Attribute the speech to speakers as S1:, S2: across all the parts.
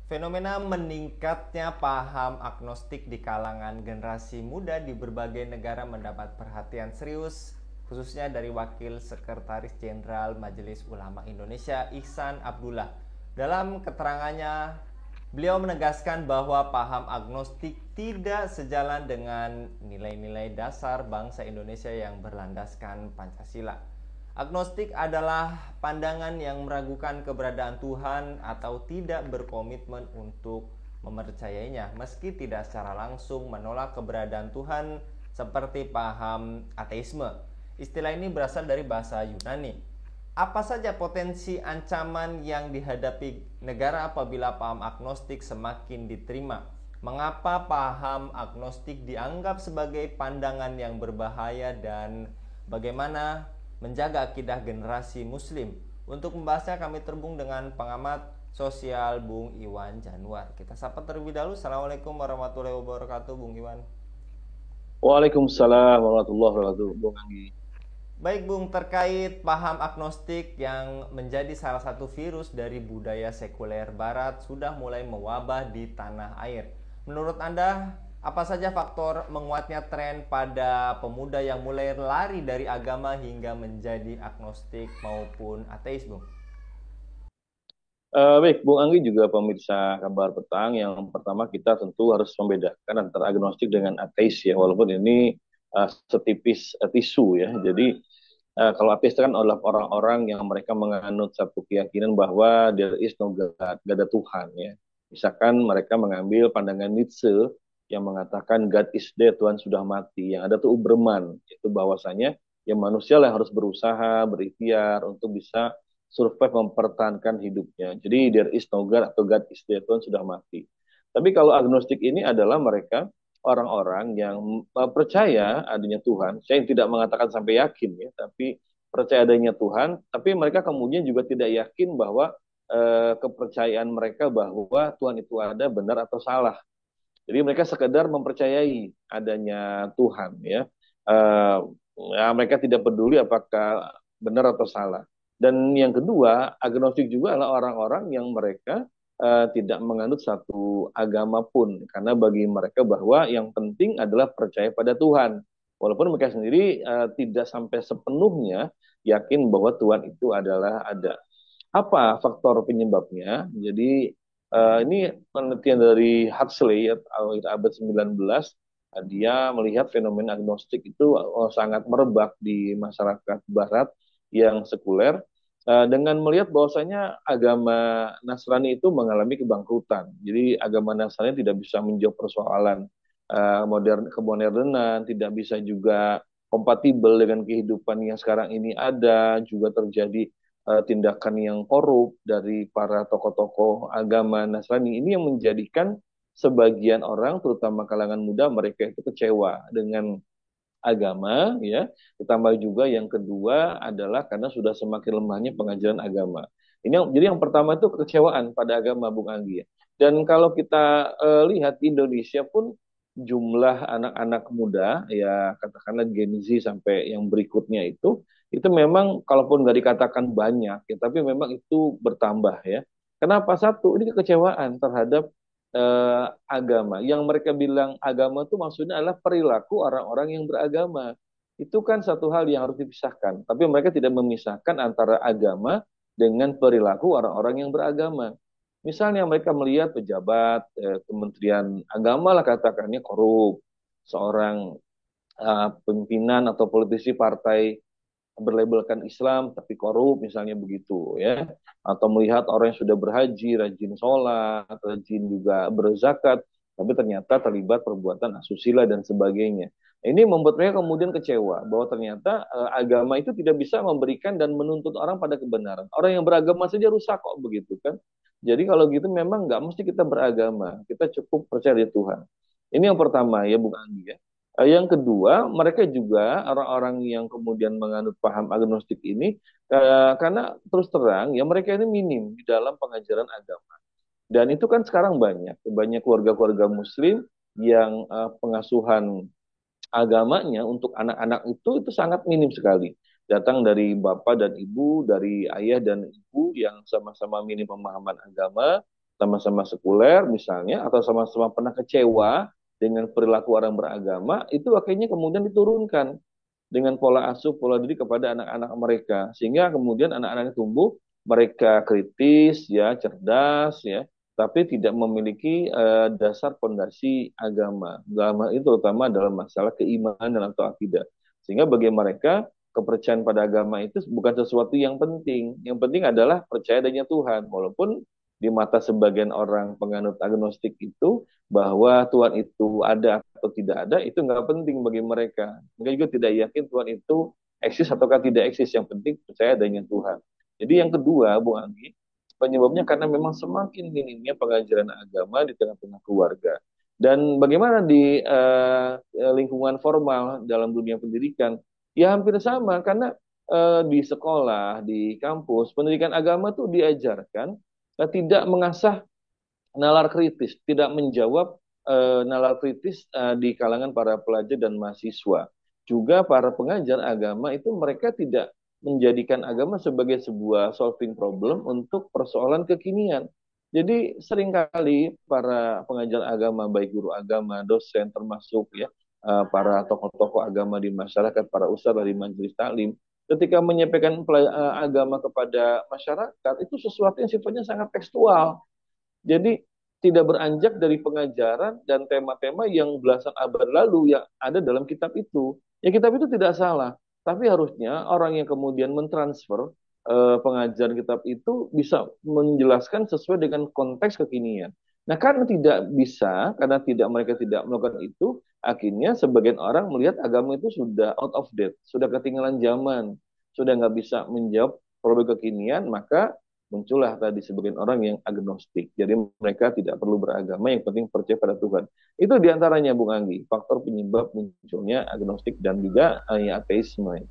S1: Fenomena meningkatnya paham agnostik di kalangan generasi muda di berbagai negara mendapat perhatian serius, khususnya dari Wakil Sekretaris Jenderal Majelis Ulama Indonesia Ihsan Abdullah. Dalam keterangannya, beliau menegaskan bahwa paham agnostik tidak sejalan dengan nilai-nilai dasar bangsa Indonesia yang berlandaskan Pancasila. Agnostik adalah pandangan yang meragukan keberadaan Tuhan atau tidak berkomitmen untuk mempercayainya, meski tidak secara langsung menolak keberadaan Tuhan seperti paham ateisme. Istilah ini berasal dari bahasa Yunani. Apa saja potensi ancaman yang dihadapi negara apabila paham agnostik semakin diterima? Mengapa paham agnostik dianggap sebagai pandangan yang berbahaya dan bagaimana menjaga akidah generasi muslim? Untuk membahasnya kami terhubung dengan pengamat sosial Bung Iwan Januar. Kita sapa terlebih dahulu. Assalamualaikum warahmatullahi wabarakatuh, Bung Iwan.
S2: Waalaikumsalam warahmatullahi wabarakatuh, Bung Anggi.
S1: Baik Bung, terkait paham agnostik yang menjadi salah satu virus dari budaya sekuler barat sudah mulai mewabah di tanah air. Menurut Anda, apa saja faktor menguatnya tren pada pemuda yang mulai lari dari agama hingga menjadi agnostik maupun ateis, Bung?
S2: Baik, Bung Anggi juga pemirsa Kabar Petang. Yang pertama kita tentu harus membedakan antara agnostik dengan ateis ya, walaupun ini setipis tisu ya. Jadi kalau ateis itu kan adalah orang-orang yang mereka menganut satu keyakinan bahwa there is no God, gak ada Tuhan ya. Misalkan mereka mengambil pandangan Nietzsche yang mengatakan God is dead, Tuhan sudah mati. Yang ada tuh Uberman, itu bahwasanya ya manusia lah harus berusaha, berikhtiar untuk bisa survive mempertahankan hidupnya. Jadi there is no God atau God is dead, Tuhan sudah mati. Tapi kalau agnostik ini adalah mereka orang-orang yang percaya adanya Tuhan. Saya tidak mengatakan sampai yakin ya, tapi percaya adanya Tuhan, tapi mereka kemudian juga tidak yakin bahwa kepercayaan mereka bahwa Tuhan itu ada benar atau salah. Jadi mereka sekedar mempercayai adanya Tuhan ya. Eh, ya mereka tidak peduli apakah benar atau salah. Dan yang kedua, agnostik juga adalah orang-orang yang mereka tidak menganut satu agama pun, karena bagi mereka bahwa yang penting adalah percaya pada Tuhan. Walaupun mereka sendiri tidak sampai sepenuhnya yakin bahwa Tuhan itu adalah ada. Apa faktor penyebabnya? Jadi ini penelitian dari Huxley abad 19, dia melihat fenomena agnostik itu sangat merebak di masyarakat barat yang sekuler dengan melihat bahwasanya agama Nasrani itu mengalami kebangkrutan. Jadi agama Nasrani tidak bisa menjawab persoalan kemodernan, tidak bisa juga kompatibel dengan kehidupan yang sekarang ini ada, juga terjadi tindakan yang korup dari para tokoh-tokoh agama Nasrani ini yang menjadikan sebagian orang, terutama kalangan muda, mereka itu kecewa dengan agama, ya. Ditambah juga yang kedua adalah karena sudah semakin lemahnya pengajaran agama. Jadi yang pertama itu kekecewaan pada agama, Bung Anggi. Ya. Dan kalau kita lihat di Indonesia pun jumlah anak-anak muda, ya katakanlah Gen Z sampai yang berikutnya itu memang kalaupun nggak dikatakan banyak, ya, tapi memang itu bertambah ya. Kenapa? Satu, ini kekecewaan terhadap agama. Yang mereka bilang agama itu maksudnya adalah perilaku orang-orang yang beragama. Itu kan satu hal yang harus dipisahkan. Tapi mereka tidak memisahkan antara agama dengan perilaku orang-orang yang beragama. Misalnya mereka melihat pejabat Kementerian Agama lah katakannya korup, seorang pimpinan atau politisi partai berlabelkan Islam tapi korup misalnya begitu ya, atau melihat orang yang sudah berhaji rajin sholat, rajin juga berzakat, tapi ternyata terlibat perbuatan asusila dan sebagainya. Ini membuat mereka kemudian kecewa bahwa ternyata agama itu tidak bisa memberikan dan menuntut orang pada kebenaran. Orang yang beragama saja rusak kok begitu kan. Jadi kalau gitu memang nggak mesti kita beragama, kita cukup percaya di Tuhan. Ini yang pertama ya Bung Andi ya. Yang kedua, mereka juga orang-orang yang kemudian menganut paham agnostik ini, karena terus terang ya mereka ini minim di dalam pengajaran agama. Dan itu kan sekarang banyak keluarga-keluarga Muslim yang pengasuhan agamanya untuk anak-anak itu sangat minim sekali. Datang dari bapak dan ibu, dari ayah dan ibu yang sama-sama minim pemahaman agama, sama-sama sekuler misalnya, atau sama-sama pernah kecewa dengan perilaku orang beragama, itu akhirnya kemudian diturunkan dengan pola asuh, pola didik kepada anak-anak mereka. Sehingga kemudian anak-anak tumbuh, mereka kritis, ya, cerdas, ya, tapi tidak memiliki dasar pondasi agama. Agama itu terutama dalam masalah keimanan atau akidah. Sehingga bagi mereka, kepercayaan pada agama itu bukan sesuatu yang penting. Yang penting adalah percaya adanya Tuhan. Walaupun di mata sebagian orang penganut agnostik itu, bahwa Tuhan itu ada atau tidak ada, itu nggak penting bagi mereka. Mereka juga tidak yakin Tuhan itu eksis ataukah tidak eksis. Yang penting percaya adanya Tuhan. Jadi yang kedua, Bung Anggi, penyebabnya karena memang semakin minimnya pengajaran agama di tengah-tengah keluarga. Dan bagaimana di lingkungan formal dalam dunia pendidikan? Ya hampir sama, karena di sekolah, di kampus, pendidikan agama tuh diajarkan tidak mengasah nalar kritis, tidak menjawab nalar kritis di kalangan para pelajar dan mahasiswa. Juga para pengajar agama itu mereka tidak menjadikan agama sebagai sebuah solving problem untuk persoalan kekinian. Jadi seringkali para pengajar agama, baik guru agama, dosen, termasuk ya para tokoh-tokoh agama di masyarakat, para ustadz dari majelis taklim, ketika menyampaikan agama kepada masyarakat itu sesuatu yang sifatnya sangat tekstual. Jadi tidak beranjak dari pengajaran dan tema-tema yang belasan abad lalu yang ada dalam kitab itu. Ya kitab itu tidak salah, tapi harusnya orang yang kemudian mentransfer pengajaran kitab itu bisa menjelaskan sesuai dengan konteks kekinian. Nah, karena tidak bisa, karena tidak mereka tidak melakukan itu, akhirnya sebagian orang melihat agama itu sudah out of date, sudah ketinggalan zaman, sudah nggak bisa menjawab problem kekinian, maka muncullah tadi sebagian orang yang agnostik. Jadi mereka tidak perlu beragama, yang penting percaya pada Tuhan. Itu diantaranya Bung Anggi, faktor penyebab munculnya agnostik dan juga ateisme.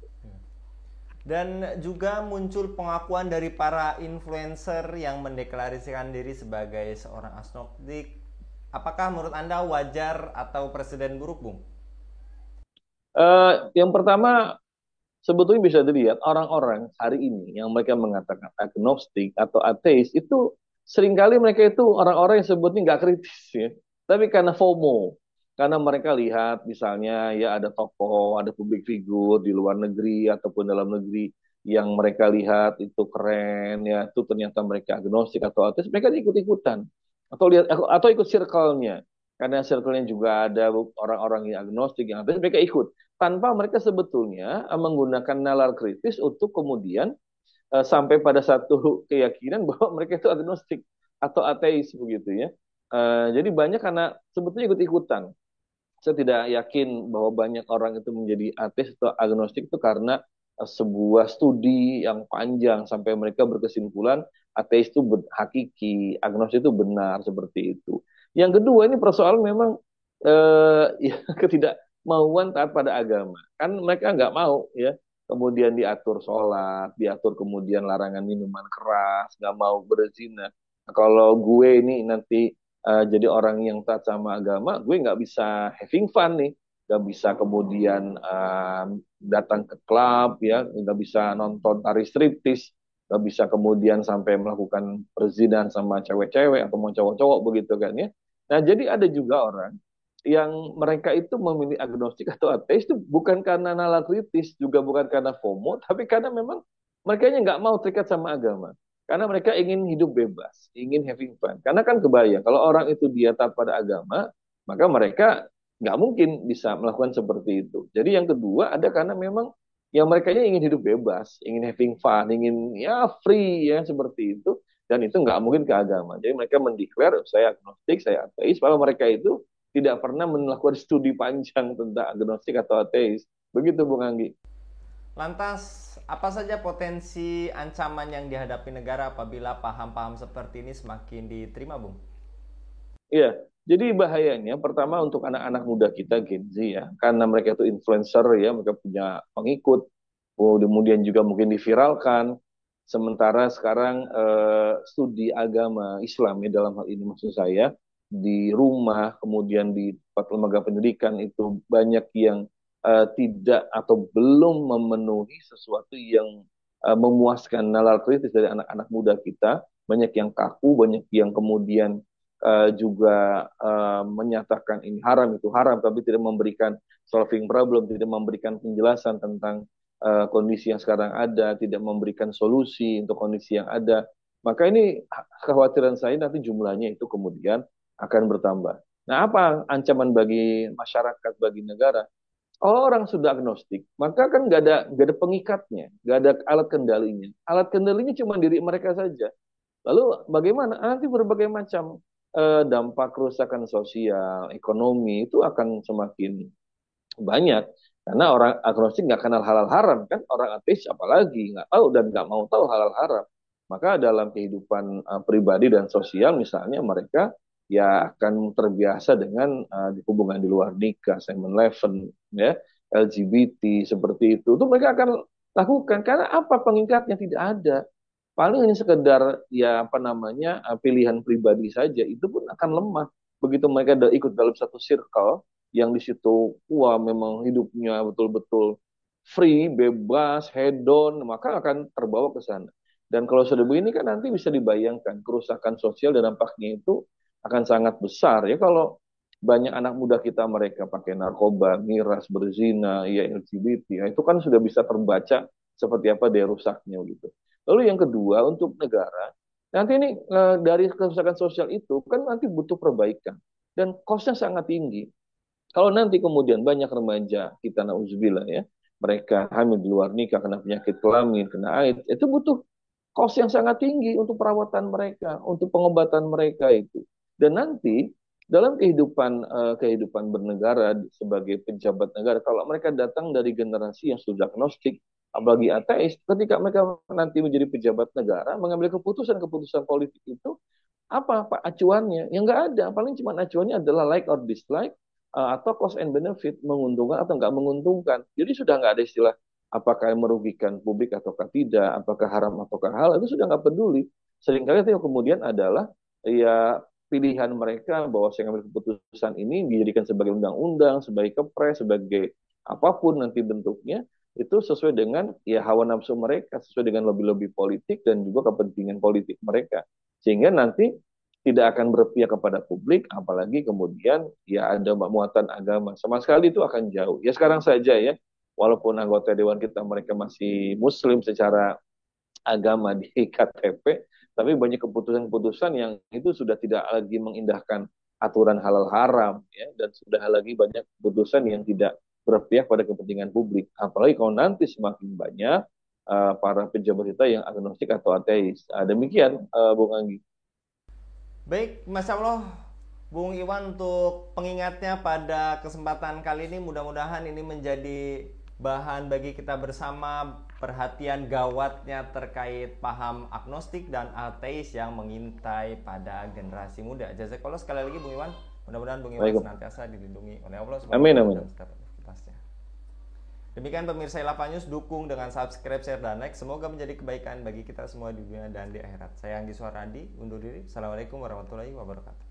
S1: Dan juga muncul pengakuan dari para influencer yang mendeklarasikan diri sebagai seorang agnostik. Apakah menurut Anda wajar atau presiden buruk, Bung?
S2: Yang pertama, sebetulnya bisa dilihat orang-orang hari ini yang mereka mengatakan agnostik atau ateis itu seringkali mereka itu orang-orang yang sebetulnya nggak kritis ya, tapi karena FOMO, karena mereka lihat misalnya ya ada tokoh, ada publik figur di luar negeri ataupun dalam negeri yang mereka lihat itu keren ya, itu ternyata mereka agnostik atau ateis, mereka ikut-ikutan atau lihat atau ikut circle-nya. Karena circle-nya juga ada orang-orang yang agnostik, yang ateis, mereka ikut tanpa mereka sebetulnya menggunakan nalar kritis untuk kemudian sampai pada satu keyakinan bahwa mereka itu agnostik atau ateis begitu ya. Jadi banyak karena sebetulnya ikut-ikutan. Saya tidak yakin bahwa banyak orang itu menjadi ateis atau agnostik itu karena sebuah studi yang panjang sampai mereka berkesimpulan ateis itu hakiki, agnostik itu benar seperti itu. Yang kedua ini persoalan memang ya ketidakmauan taat pada agama. Kan mereka nggak mau ya. Kemudian diatur sholat, diatur kemudian larangan minuman keras, nggak mau berzina. Nah, kalau gue ini nanti jadi orang yang taat sama agama, gue nggak bisa having fun nih, nggak bisa kemudian datang ke klub ya, nggak bisa nonton tari striptis, nggak bisa kemudian sampai melakukan perzinahan sama cewek-cewek atau mau cowok-cowok begitu kan ya. Nah jadi ada juga orang yang mereka itu memilih agnostik atau ateis itu bukan karena nalar kritis, juga bukan karena FOMO, tapi karena memang mereka nggak mau terikat sama agama. Karena mereka ingin hidup bebas, ingin having fun. Karena kan kebayang, kalau orang itu dia taat pada agama, maka mereka nggak mungkin bisa melakukan seperti itu. Jadi yang kedua ada karena memang yang mereka ingin hidup bebas, ingin having fun, ingin ya free ya seperti itu. Dan itu nggak mungkin ke agama. Jadi mereka mendeklar saya agnostik, saya ateis, bahwa mereka itu tidak pernah melakukan studi panjang tentang agnostik atau ateis. Begitu Bung Anggi.
S1: Lantas, apa saja potensi ancaman yang dihadapi negara apabila paham-paham seperti ini semakin diterima, Bung?
S2: Iya, jadi bahayanya pertama untuk anak-anak muda kita Gen Z ya, karena mereka itu influencer ya, mereka punya pengikut, kemudian juga mungkin diviralkan. Sementara sekarang studi agama Islam ya dalam hal ini maksud saya di rumah, kemudian di tempat lembaga pendidikan itu banyak yang tidak atau belum memenuhi sesuatu yang memuaskan nalar kritis dari anak-anak muda kita. banyak yang kaku, banyak yang kemudian juga menyatakan ini haram itu haram, tapi tidak memberikan solving problem, tidak memberikan penjelasan tentang kondisi yang sekarang ada, tidak memberikan solusi untuk kondisi yang ada. Maka ini kekhawatiran saya nanti jumlahnya itu kemudian akan bertambah. Nah, apa ancaman bagi masyarakat, bagi negara? Kalau orang sudah agnostik, maka kan nggak ada pengikatnya, nggak ada alat kendalinya. Alat kendalinya cuma diri mereka saja. Lalu bagaimana? Nanti berbagai macam dampak kerusakan sosial, ekonomi itu akan semakin banyak. Karena orang agnostik nggak kenal halal haram kan, orang ateis apalagi nggak tahu dan nggak mau tahu halal haram. Maka dalam kehidupan pribadi dan sosial misalnya mereka ya akan terbiasa dengan hubungan di luar nikah, Simon Leven, ya, LGBT seperti itu mereka akan lakukan karena apa pengikatnya tidak ada. Paling hanya sekedar ya apa namanya pilihan pribadi saja itu pun akan lemah. Begitu mereka ikut dalam satu circle yang di situ wah memang hidupnya betul-betul free, bebas, hedon, maka akan terbawa ke sana. Dan kalau sudah begini kan nanti bisa dibayangkan kerusakan sosial dan dampaknya itu akan sangat besar ya kalau banyak anak muda kita mereka pakai narkoba, miras, berzina, ya LGBT, ya itu kan sudah bisa terbaca seperti apa daya rusaknya gitu. Lalu yang kedua untuk negara, nanti ini dari kerusakan sosial itu kan nanti butuh perbaikan dan kosnya sangat tinggi. Kalau nanti kemudian banyak remaja kita nauzubillah ya, mereka hamil di luar nikah, kena penyakit kelamin, kena AIDS, itu butuh kos yang sangat tinggi untuk perawatan mereka, untuk pengobatan mereka itu. Dan nanti dalam kehidupan bernegara sebagai pejabat negara, kalau mereka datang dari generasi yang sudah agnostik, apalagi ateis, ketika mereka nanti menjadi pejabat negara, mengambil keputusan-keputusan politik itu, apa Pak acuannya? Yang nggak ada, paling cuma acuannya adalah like or dislike atau cost and benefit, menguntungkan atau nggak menguntungkan. Jadi sudah nggak ada istilah apakah merugikan publik ataukah tidak, apakah haram ataukah halal, itu sudah nggak peduli. Seringkali itu kemudian adalah ya pilihan mereka bahwa saya mengambil keputusan ini dijadikan sebagai undang-undang, sebagai kepres, sebagai apapun nanti bentuknya, itu sesuai dengan ya hawa nafsu mereka, sesuai dengan lobby-lobby politik dan juga kepentingan politik mereka. Sehingga nanti tidak akan berpihak kepada publik, apalagi kemudian ya ada muatan agama. Sama sekali itu akan jauh. Ya sekarang saja ya, walaupun anggota dewan kita mereka masih muslim secara agama di KTP, tapi banyak keputusan-keputusan yang itu sudah tidak lagi mengindahkan aturan halal haram, ya, dan sudah lagi banyak keputusan yang tidak berpihak pada kepentingan publik. Apalagi kalau nanti semakin banyak para pejabat kita yang agnostik atau ateis. Demikian, Bung Anggi.
S1: Baik, Masya Allah, Bung Iwan untuk pengingatnya pada kesempatan kali ini, mudah-mudahan ini menjadi bahan bagi kita bersama, perhatian gawatnya terkait paham agnostik dan ateis yang mengintai pada generasi muda. Jazakallah sekali lagi Bung Iwan, mudah-mudahan Bung Iwan senantiasa dilindungi oleh Allah Subhanahu wa Ta'ala dan setiap aktivitasnya. Demikian pemirsa Ilava News, dukung dengan subscribe, share, dan like. Semoga menjadi kebaikan bagi kita semua di dunia dan di akhirat. Saya Anggi Suharadi, undur diri. Assalamualaikum warahmatullahi wabarakatuh.